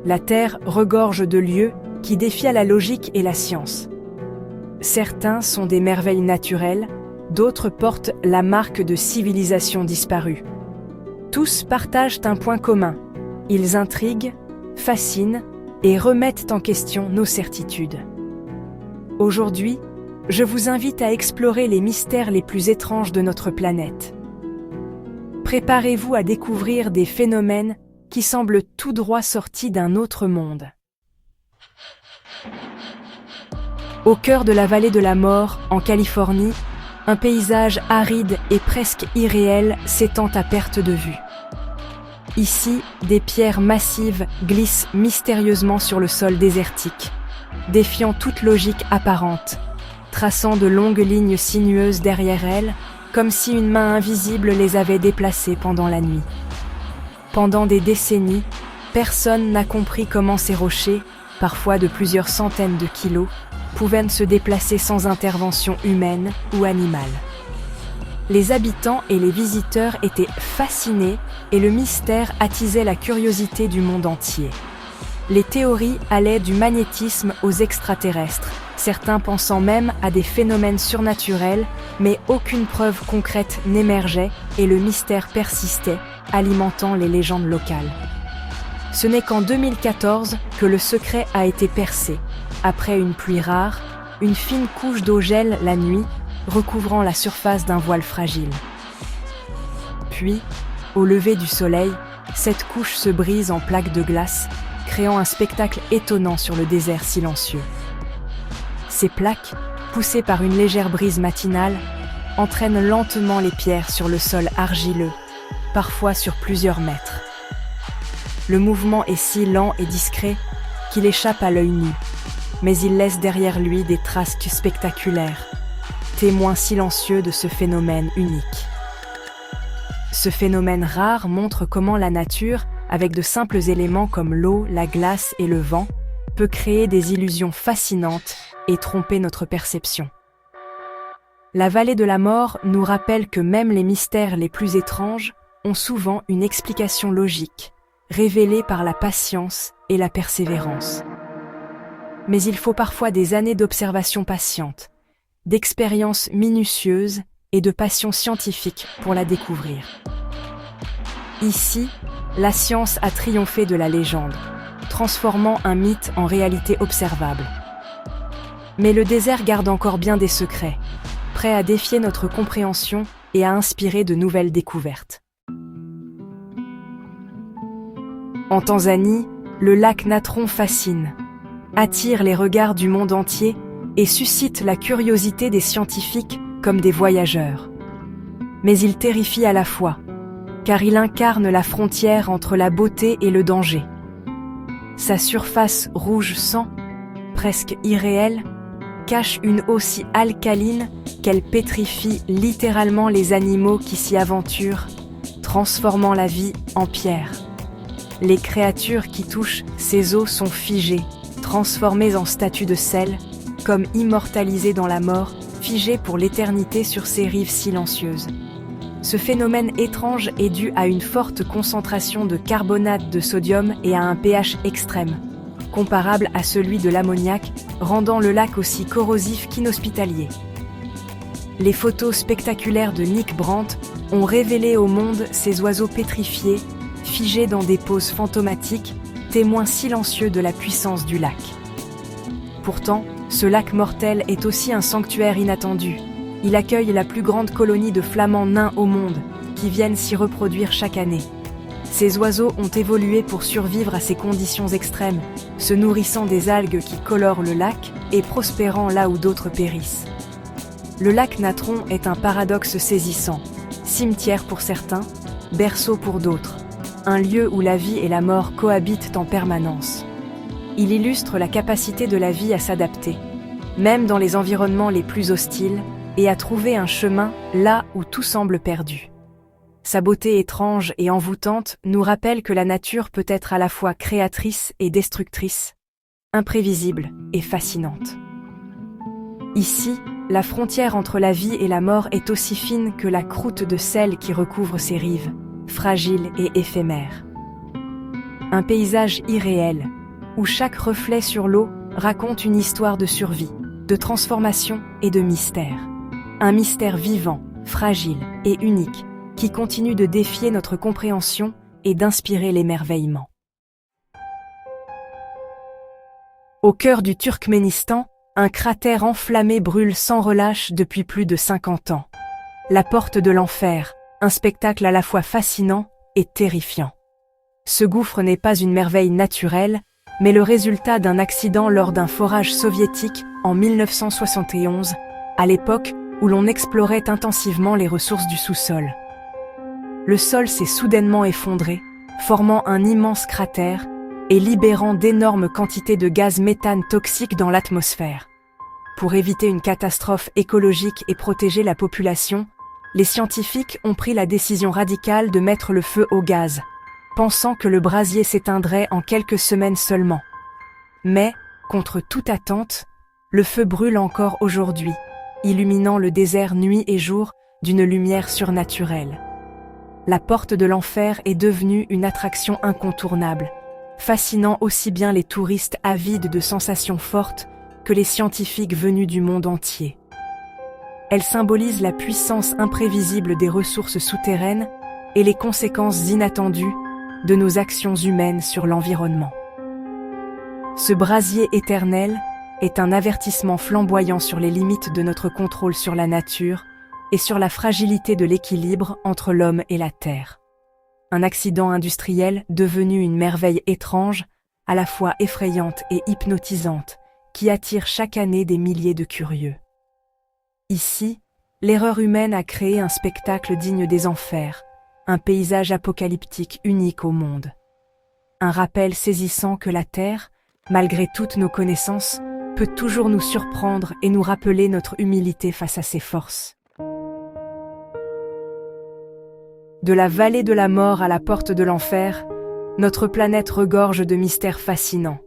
La Terre regorge de lieux qui défient la logique et la science. Certains sont des merveilles naturelles, d'autres portent la marque de civilisations disparues. Tous partagent un point commun. Ils intriguent, fascinent et remettent en question nos certitudes. Aujourd'hui, je vous invite à explorer les mystères les plus étranges de notre planète. Préparez-vous à découvrir des phénomènes qui semblent tout droit sortis d'un autre monde. Au cœur de la vallée de la mort, en Californie, un paysage aride et presque irréel s'étend à perte de vue. Ici, des pierres massives glissent mystérieusement sur le sol désertique, défiant toute logique apparente, traçant de longues lignes sinueuses derrière elles, comme si une main invisible les avait déplacées pendant la nuit. Pendant des décennies, personne n'a compris comment ces rochers, parfois de plusieurs centaines de kilos, pouvaient se déplacer sans intervention humaine ou animale. Les habitants et les visiteurs étaient fascinés et le mystère attisait la curiosité du monde entier. Les théories allaient du magnétisme aux extraterrestres, certains pensant même à des phénomènes surnaturels, mais aucune preuve concrète n'émergeait et le mystère persistait, alimentant les légendes locales. Ce n'est qu'en 2014 que le secret a été percé. Après une pluie rare, une fine couche d'eau gèle la nuit, recouvrant la surface d'un voile fragile. Puis, au lever du soleil, cette couche se brise en plaques de glace, créant un spectacle étonnant sur le désert silencieux. Ces plaques, poussées par une légère brise matinale, entraînent lentement les pierres sur le sol argileux, parfois sur plusieurs mètres. Le mouvement est si lent et discret qu'il échappe à l'œil nu, mais il laisse derrière lui des traces spectaculaires, témoins silencieux de ce phénomène unique. Ce phénomène rare montre comment la nature, avec de simples éléments comme l'eau, la glace et le vent, peut créer des illusions fascinantes et tromper notre perception. La vallée de la mort nous rappelle que même les mystères les plus étranges ont souvent une explication logique, révélée par la patience et la persévérance. Mais il faut parfois des années d'observation patiente, d'expériences minutieuses et de passion scientifique pour la découvrir. Ici, la science a triomphé de la légende, transformant un mythe en réalité observable. Mais le désert garde encore bien des secrets, prêts à défier notre compréhension et à inspirer de nouvelles découvertes. En Tanzanie, le lac Natron fascine, attire les regards du monde entier et suscite la curiosité des scientifiques comme des voyageurs. Mais il terrifie à la fois, car il incarne la frontière entre la beauté et le danger. Sa surface rouge sang, presque irréelle, cache une eau si alcaline qu'elle pétrifie littéralement les animaux qui s'y aventurent, transformant la vie en pierre. Les créatures qui touchent ces eaux sont figées, transformées en statues de sel, comme immortalisées dans la mort, figées pour l'éternité sur ces rives silencieuses. Ce phénomène étrange est dû à une forte concentration de carbonate de sodium et à un pH extrême, comparable à celui de l'ammoniac, rendant le lac aussi corrosif qu'inhospitalier. Les photos spectaculaires de Nick Brandt ont révélé au monde ces oiseaux pétrifiés, figés dans des poses fantomatiques, témoins silencieux de la puissance du lac. Pourtant, ce lac mortel est aussi un sanctuaire inattendu. Il accueille la plus grande colonie de flamands nains au monde, qui viennent s'y reproduire chaque année. Ces oiseaux ont évolué pour survivre à ces conditions extrêmes, se nourrissant des algues qui colorent le lac et prospérant là où d'autres périssent. Le lac Natron est un paradoxe saisissant, cimetière pour certains, berceau pour d'autres, un lieu où la vie et la mort cohabitent en permanence. Il illustre la capacité de la vie à s'adapter, même dans les environnements les plus hostiles, et à trouver un chemin là où tout semble perdu. Sa beauté étrange et envoûtante nous rappelle que la nature peut être à la fois créatrice et destructrice, imprévisible et fascinante. Ici, la frontière entre la vie et la mort est aussi fine que la croûte de sel qui recouvre ses rives, fragile et éphémère. un paysage irréel, où chaque reflet sur l'eau raconte une histoire de survie, de transformation et de mystère. Un mystère vivant, fragile et unique, qui continue de défier notre compréhension et d'inspirer l'émerveillement. Au cœur du Turkménistan, un cratère enflammé brûle sans relâche depuis plus de 50 ans. La porte de l'enfer, un spectacle à la fois fascinant et terrifiant. Ce gouffre n'est pas une merveille naturelle, mais le résultat d'un accident lors d'un forage soviétique en 1971, à l'époque où l'on explorait intensivement les ressources du sous-sol. Le sol s'est soudainement effondré, formant un immense cratère et libérant d'énormes quantités de gaz méthane toxiques dans l'atmosphère. Pour éviter une catastrophe écologique et protéger la population, les scientifiques ont pris la décision radicale de mettre le feu au gaz, pensant que le brasier s'éteindrait en quelques semaines seulement. Mais, contre toute attente, le feu brûle encore aujourd'hui, illuminant le désert nuit et jour d'une lumière surnaturelle. La porte de l'enfer est devenue une attraction incontournable, fascinant aussi bien les touristes avides de sensations fortes que les scientifiques venus du monde entier. Elle symbolise la puissance imprévisible des ressources souterraines et les conséquences inattendues de nos actions humaines sur l'environnement. Ce brasier éternel est un avertissement flamboyant sur les limites de notre contrôle sur la nature et sur la fragilité de l'équilibre entre l'homme et la terre. Un accident industriel devenu une merveille étrange, à la fois effrayante et hypnotisante, qui attire chaque année des milliers de curieux. Ici, l'erreur humaine a créé un spectacle digne des enfers, un paysage apocalyptique unique au monde. Un rappel saisissant que la Terre, malgré toutes nos connaissances, peut toujours nous surprendre et nous rappeler notre humilité face à ses forces. De la vallée de la mort à la porte de l'enfer, notre planète regorge de mystères fascinants.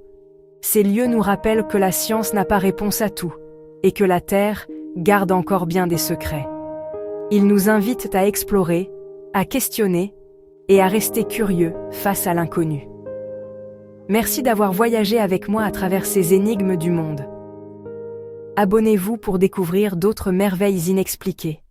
Ces lieux nous rappellent que la science n'a pas réponse à tout, et que la Terre garde encore bien des secrets. Ils nous invitent à explorer, à questionner et à rester curieux face à l'inconnu. Merci d'avoir voyagé avec moi à travers ces énigmes du monde. Abonnez-vous pour découvrir d'autres merveilles inexpliquées.